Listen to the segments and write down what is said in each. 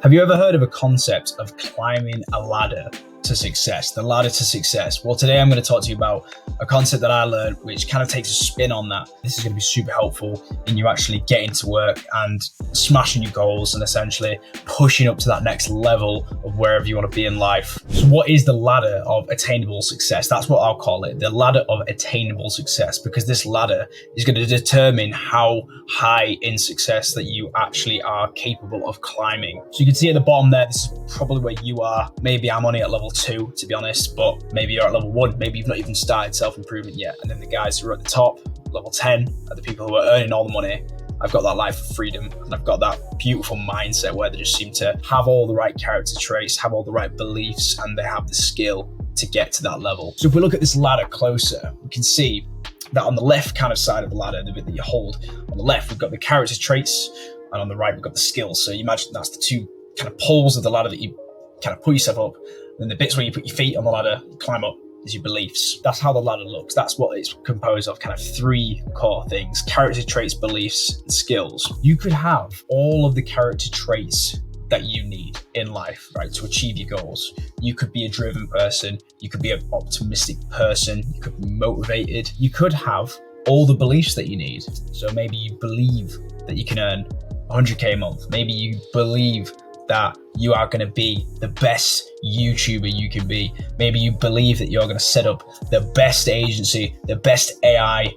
Have you ever heard of a concept of climbing a ladder to success, the ladder to success? Well, today I'm going to talk to you about a concept that I learned, which kind of takes a spin on that. This is going to be super helpful in you actually getting to work and smashing your goals and essentially pushing up to that next level of wherever you want to be in life. So what is the ladder of attainable success? That's what I'll call it, the ladder of attainable success, because this ladder is going to determine how high in success that you actually are capable of climbing. So you can see at the bottom there, this is probably where you are. Maybe I'm only at level 2, to be honest, but maybe you're at level 1. Maybe you've not even started self-improvement yet. And then the guys who are at the top, level 10, are the people who are earning all the money. I've got that life of freedom, and I've got that beautiful mindset where they just seem to have all the right character traits, have all the right beliefs, and they have the skill to get to that level. So if we look at this ladder closer, we can see that on the left kind of side of the ladder, the bit that you hold, on the left, we've got the character traits, and on the right, we've got the skills. So you imagine that's the two kind of poles of the ladder that you kind of pull yourself up. Then the bits where you put your feet on the ladder, you climb up, is your beliefs. That's how the ladder looks. That's what it's composed of, kind of 3 core things: character traits, beliefs, and skills. You could have all of the character traits that you need in life, right, to achieve your goals. You could be a driven person. You could be an optimistic person. You could be motivated. You could have all the beliefs that you need. So maybe you believe that you can earn 100K a month. Maybe you believe that you are going to be the best YouTuber you can be. Maybe you believe that you're going to set up the best agency, the best AI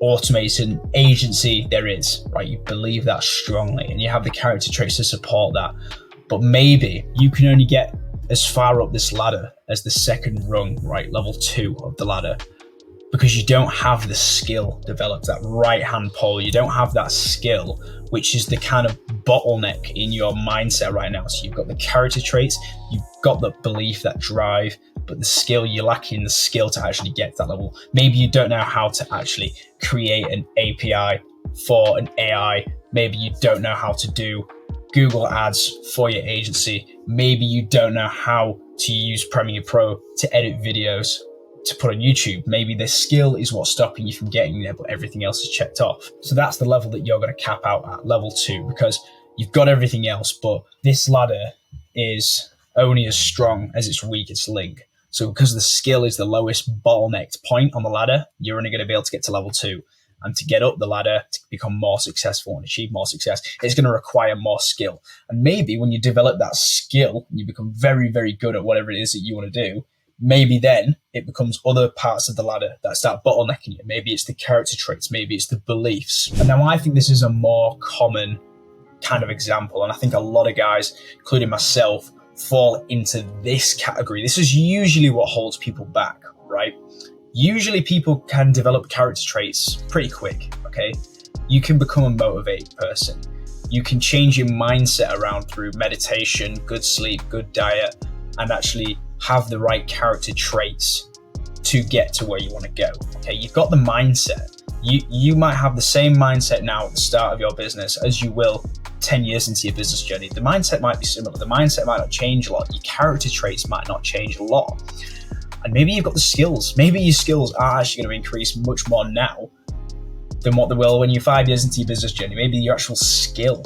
automation agency there is, right? You believe that strongly and you have the character traits to support that. But maybe you can only get as far up this ladder as the second rung, right? Level 2 of the ladder, because you don't have the skill developed, that right hand pole. You don't have that skill, which is the kind of bottleneck in your mindset right now. So you've got the character traits, you've got the belief, that drive, but the skill, you're lacking the skill to actually get to that level. Maybe you don't know how to actually create an API for an AI. Maybe you don't know how to do Google ads for your agency. Maybe you don't know how to use Premiere Pro to edit videos to put on YouTube. Maybe the skill is what's stopping you from getting there, but everything else is checked off. So that's the level that you're going to cap out at, level 2, because you've got everything else, but this ladder is only as strong as its weakest link. So because the skill is the lowest bottlenecked point on the ladder, you're only going to be able to get to level 2. And to get up the ladder, to become more successful and achieve more success, it's going to require more skill. And maybe when you develop that skill, you become very, very good at whatever it is that you want to do, maybe then it becomes other parts of the ladder that start bottlenecking you. Maybe it's the character traits, maybe it's the beliefs. And now I think this is a more common kind of example. And I think a lot of guys, including myself, fall into this category. This is usually what holds people back, right? Usually people can develop character traits pretty quick, okay? You can become a motivated person. You can change your mindset around through meditation, good sleep, good diet, and actually have the right character traits to get to where you want to go. Okay, you've got the mindset. You might have the same mindset now at the start of your business as you will 10 years into your business journey. The mindset might be similar. The mindset might not change a lot. Your character traits might not change a lot. And maybe you've got the skills. Maybe your skills are actually going to increase much more now than what they will when you're 5 years into your business journey. Maybe your actual skill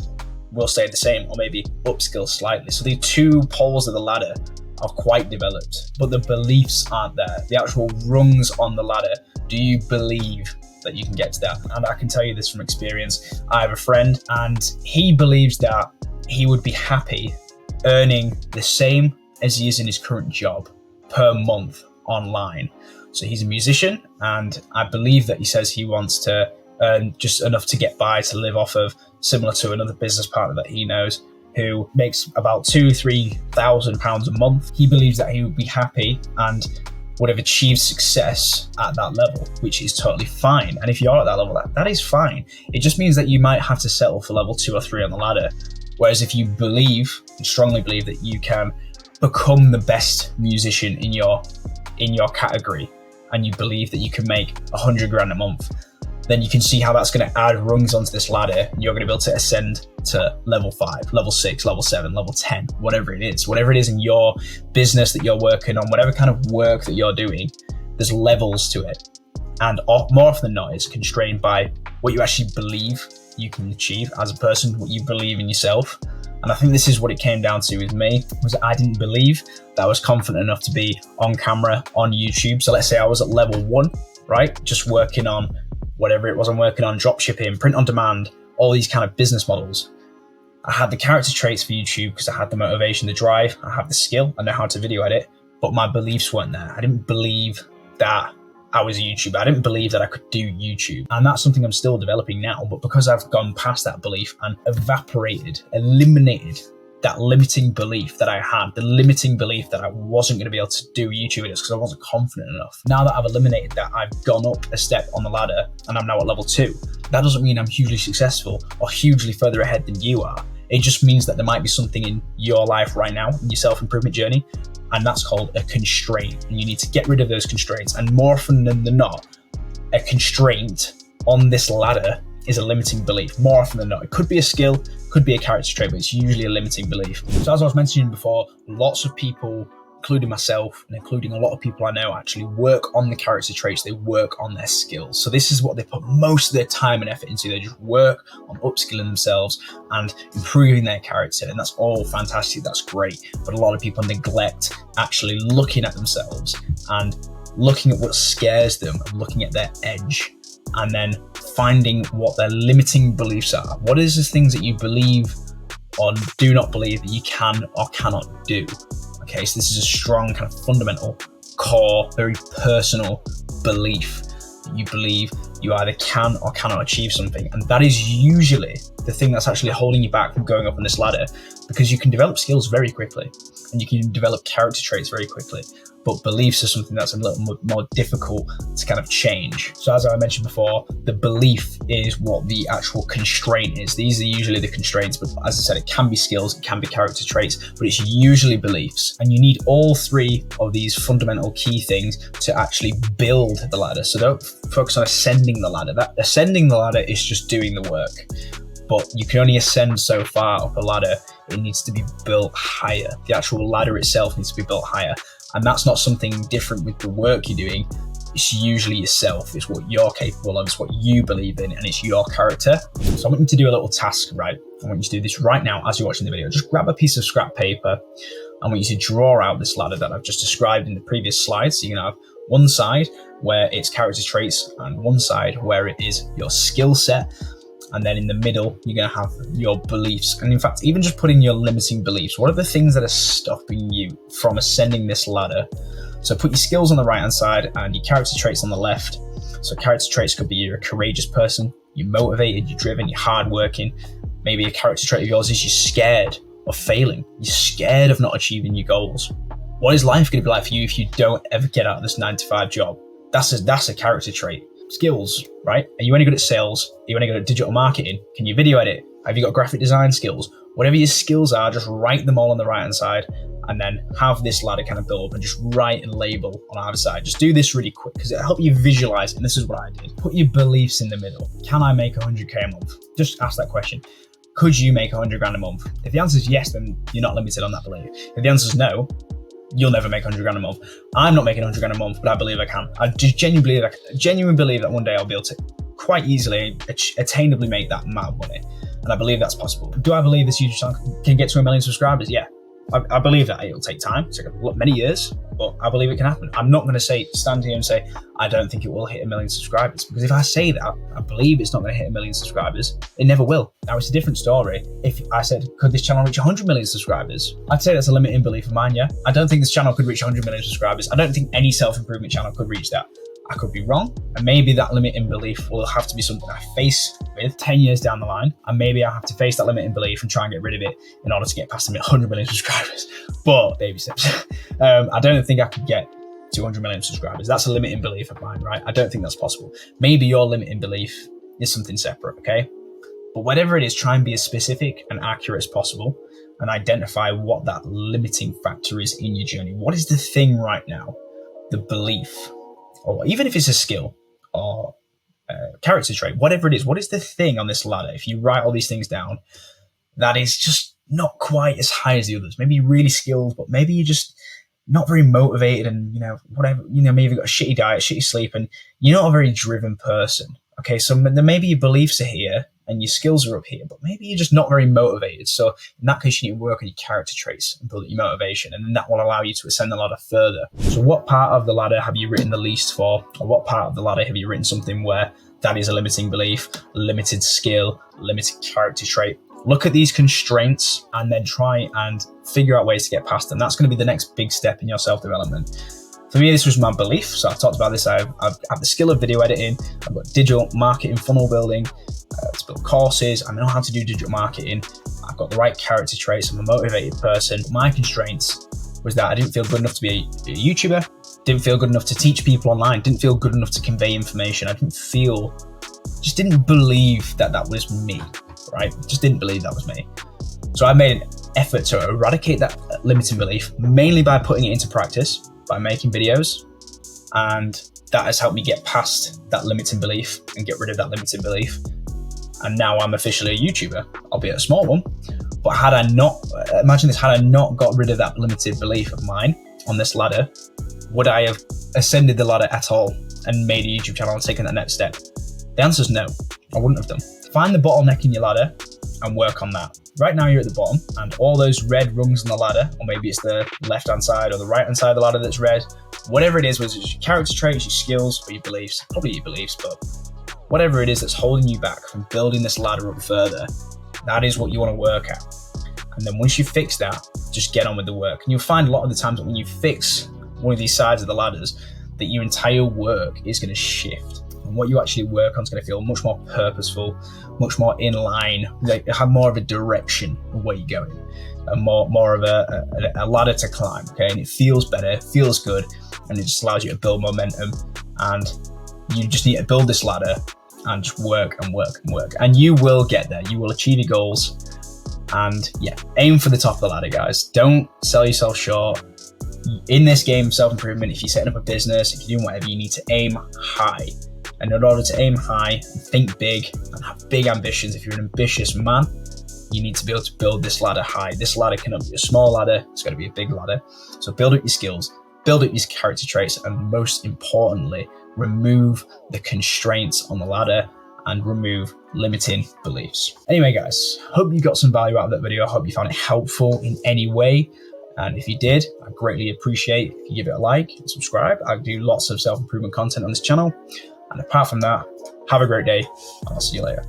will stay the same, or maybe upskill slightly. So the 2 poles of the ladder are quite developed, but the beliefs aren't there. The actual rungs on the ladder, do you believe that you can get to that? And I can tell you this from experience. I have a friend and he believes that he would be happy earning the same as he is in his current job per month online. So he's a musician, and I believe that he says he wants to earn just enough to get by, to live off of, similar to another business partner that he knows who makes about £2,000-3,000 a month. He believes that he would be happy and would have achieved success at that level, which is totally fine. And if you're at that level, that is fine. It just means that you might have to settle for level 2 or 3 on the ladder. Whereas if you believe, and strongly believe, that you can become the best musician in your category, and you believe that you can make 100 grand a month, then you can see how that's going to add rungs onto this ladder, and you're going to be able to ascend to level 5, level 6, level 7, level 10, whatever it is in your business that you're working on, whatever kind of work that you're doing, there's levels to it. And more often than not, it's constrained by what you actually believe you can achieve as a person, what you believe in yourself. And I think this is what it came down to with me, was I didn't believe that I was confident enough to be on camera on YouTube. So let's say I was at level 1, right? Just working on whatever it was I'm working on, drop shipping, print on demand, all these kind of business models. I had the character traits for YouTube because I had the motivation, the drive, I have the skill, I know how to video edit, but my beliefs weren't there. I didn't believe that I was a YouTuber. I didn't believe that I could do YouTube. And that's something I'm still developing now, but because I've gone past that belief and eliminated that limiting belief that I had, the limiting belief that I wasn't going to be able to do YouTube videos because I wasn't confident enough. Now that I've eliminated that, I've gone up a step on the ladder and I'm now at level 2. That doesn't mean I'm hugely successful or hugely further ahead than you are. It just means that there might be something in your life right now, in your self-improvement journey, and that's called a constraint. And you need to get rid of those constraints. And more often than not, a constraint on this ladder is a limiting belief. More often than not, it could be a skill, could be a character trait, but it's usually a limiting belief. So as I was mentioning before, lots of people, including myself and including a lot of people I know, actually work on the character traits. They work on their skills. So this is what they put most of their time and effort into. They just work on upskilling themselves and improving their character. And that's all fantastic. That's great. But a lot of people neglect actually looking at themselves and looking at what scares them and looking at their edge, and then finding what their limiting beliefs are. What is the things that you believe or do not believe that you can or cannot do? Okay, so this is a strong kind of fundamental, core, very personal belief that you believe you either can or cannot achieve something. And that is usually the thing that's actually holding you back from going up on this ladder, because you can develop skills very quickly and you can develop character traits very quickly. But beliefs are something that's a little more difficult to kind of change. So as I mentioned before, the belief is what the actual constraint is. These are usually the constraints, but as I said, it can be skills, it can be character traits, but it's usually beliefs. And you need all 3 of these fundamental key things to actually build the ladder. So don't focus on ascending the ladder. That ascending the ladder is just doing the work. But you can only ascend so far up a ladder. It needs to be built higher. The actual ladder itself needs to be built higher. And that's not something different with the work you're doing. It's usually yourself. It's what you're capable of. It's what you believe in, and it's your character. So I want you to do a little task, right? I want you to do this right now as you're watching the video. Just grab a piece of scrap paper. I want you to draw out this ladder that I've just described in the previous slide. So you're going to have one side where it's character traits and one side where it is your skill set. And then in the middle, you're going to have your beliefs. And in fact, even just putting your limiting beliefs. What are the things that are stopping you from ascending this ladder? So put your skills on the right-hand side and your character traits on the left. So character traits could be you're a courageous person, you're motivated, you're driven, you're hardworking. Maybe a character trait of yours is you're scared of failing. You're scared of not achieving your goals. What is life going to be like for you if you don't ever get out of this 9-to-5 job? That's a character trait. Skills, right? Are you any good at sales? Are you any good at digital marketing? Can you video edit? Have you got graphic design skills? Whatever your skills are, just write them all on the right-hand side and then have this ladder kind of build up and just write and label on either side. Just do this really quick because it'll help you visualize. And this is what I did. Put your beliefs in the middle. Can I make 100K a month? Just ask that question. Could you make 100 grand a month? If the answer is yes, then you're not limited on that belief. If the answer is no, you'll never make 100 grand a month. I'm not making 100 grand a month, but I believe I can. I just genuinely believe that one day I'll be able to quite easily, attainably make that amount of money. And I believe that's possible. Do I believe this YouTube channel can get to 1 million subscribers? Yeah. I believe that it'll take time. It's like many years, but I believe it can happen. I'm not going to stand here and say, I don't think it will hit 1 million subscribers. Because if I say that, I believe it's not going to hit 1 million subscribers. It never will. Now, it's a different story. If I said, could this channel reach 100 million subscribers? I'd say that's a limiting belief of mine, yeah. I don't think this channel could reach 100 million subscribers. I don't think any self-improvement channel could reach that. I could be wrong, and maybe that limiting belief will have to be something I face with 10 years down the line, and maybe I have to face that limiting belief and try and get rid of it in order to get past 100 million subscribers. But baby steps. I don't think I could get 200 million subscribers. That's a limiting belief of mine, right? I don't think that's possible. Maybe your limiting belief is something separate, okay? But whatever it is, try and be as specific and accurate as possible and identify what that limiting factor is in your journey. What is the thing right now, the belief, or even if it's a skill or a character trait, whatever it is, what is the thing on this ladder, if you write all these things down, that is just not quite as high as the others? Maybe you're really skilled, but maybe you just not very motivated and, whatever, maybe you've got a shitty diet, shitty sleep, and you're not a very driven person. Okay, so then maybe your beliefs are here and your skills are up here, but maybe you're just not very motivated. So in that case, you need to work on your character traits and build up your motivation, and then that will allow you to ascend the ladder further. So what part of the ladder have you written the least for? Or what part of the ladder have you written something where that is a limiting belief, limited skill, limited character trait? Look at these constraints and then try and figure out ways to get past them. That's going to be the next big step in your self-development. For me, this was my belief. So I've talked about this. I have the skill of video editing. I've got digital marketing, funnel building, to build courses. I know how to do digital marketing. I've got the right character traits. I'm a motivated person. My constraints was that I didn't feel good enough to be a YouTuber. Didn't feel good enough to teach people online. Didn't feel good enough to convey information. I just didn't believe that was me, right? Just didn't believe that was me. So I made an effort to eradicate that limiting belief, mainly by putting it into practice, by making videos, and that has helped me get past that limiting belief and get rid of that limiting belief. And now I'm officially a YouTuber, albeit a small one. But had I not got rid of that limited belief of mine on this ladder, would I have ascended the ladder at all and made a YouTube channel and taken that next step? The answer is no, I wouldn't have done. Find the bottleneck in your ladder and work on that. Right now you're at the bottom, and all those red rungs on the ladder, or maybe it's the left-hand side or the right-hand side of the ladder that's red, whatever it is, whether it's your character traits, your skills, or your beliefs, probably your beliefs, but whatever it is that's holding you back from building this ladder up further, that is what you want to work at. And then once you fix that, just get on with the work. And you'll find a lot of the times that when you fix one of these sides of the ladders, that your entire work is going to shift. And what you actually work on is going to feel much more purposeful, much more in line, like have more of a direction of where you're going, and more of a ladder to climb, okay? And it feels better, it feels good, and it just allows you to build momentum. And you just need to build this ladder and just work and work and work. And you will get there, you will achieve your goals. And yeah, aim for the top of the ladder, guys. Don't sell yourself short. In this game of self-improvement, if you're setting up a business, if you're doing whatever, you need to aim high. And in order to aim high, think big, and have big ambitions, if you're an ambitious man, you need to be able to build this ladder high. This ladder cannot be a small ladder, it's got to be a big ladder. So build up your skills, build up your character traits, and most importantly, remove the constraints on the ladder and remove limiting beliefs. Anyway, guys, hope you got some value out of that video. I hope you found it helpful in any way. And if you did, I greatly appreciate if you give it a like and subscribe. I do lots of self-improvement content on this channel. And apart from that, have a great day, and I'll see you later.